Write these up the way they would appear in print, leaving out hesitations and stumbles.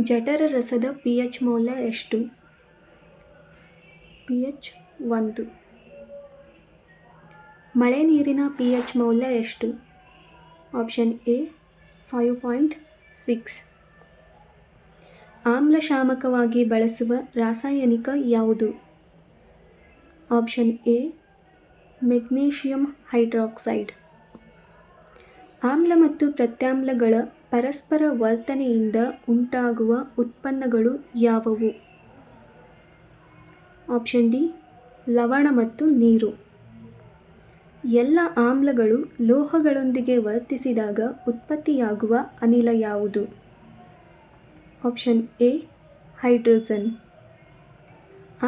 ಜಠರ ರಸದ pH ಮೌಲ್ಯ ಎಷ್ಟು? pH 1. ಮಳೆ ನೀರಿನ pH ಮೌಲ್ಯ ಎಷ್ಟು? Option A 5.6. ಆಮ್ಲಶಾಮಕವಾಗಿ ಬಳಸುವ ರಾಸಾಯನಿಕ ಯಾವುದು? Option A magnesium hydroxide. ಆಮ್ಲ ಮತ್ತು ಪ್ರತ್ಯಾಮ್ಲಗಳ ಪರಸ್ಪರ ವರ್ತನೆಯಿಂದ ಉಂಟಾಗುವ ಉತ್ಪನ್ನಗಳು ಯಾವುವು? ಆಪ್ಷನ್ ಡಿ ಲವಣ ಮತ್ತು ನೀರು. ಎಲ್ಲ ಆಮ್ಲಗಳು ಲೋಹಗಳೊಂದಿಗೆ ವರ್ತಿಸಿದಾಗ ಉತ್ಪತ್ತಿಯಾಗುವ ಅನಿಲ ಯಾವುದು? Option A hydrogen.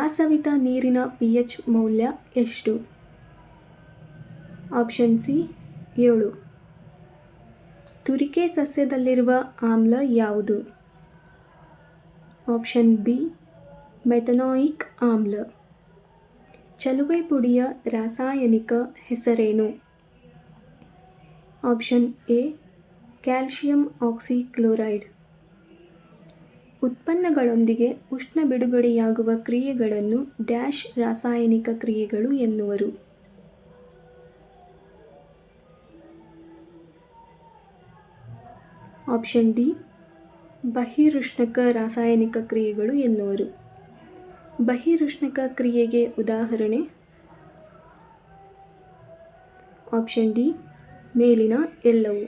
ಆಸವಿತ ನೀರಿನ pH ಮೌಲ್ಯ ಎಷ್ಟು? Option C 7. ತುರಿಕೆ ಸಸ್ಯದಲ್ಲಿರುವ ಆಮ್ಲ ಯಾವುದು? ಆಪ್ಷನ್ ಬಿ ಮೆಥನೋಯಿಕ್ ಆಮ್ಲ. ಚಲುವೆ ಪುಡಿಯ ರಾಸಾಯನಿಕ ಹೆಸರೇನು? Option A calcium oxychloride. ಉತ್ಪನ್ನಗಳೊಂದಿಗೆ ಉಷ್ಣ ಬಿಡುಗಡೆಯಾಗುವ ಕ್ರಿಯೆಗಳನ್ನು ಡ್ಯಾಶ್ ರಾಸಾಯನಿಕ ಕ್ರಿಯೆಗಳು ಎನ್ನುವರು? ಆಪ್ಷನ್ ಡಿ ಬಹಿರುಷ್ಣಕ ರಾಸಾಯನಿಕ ಕ್ರಿಯೆಗಳು ಎನ್ನುವರು. ಬಹಿರುಷ್ಣಕ ಕ್ರಿಯೆಗೆ ಉದಾಹರಣೆ? ಆಪ್ಷನ್ ಡಿ ಮೇಲಿನ ಎಲ್ಲವೂ.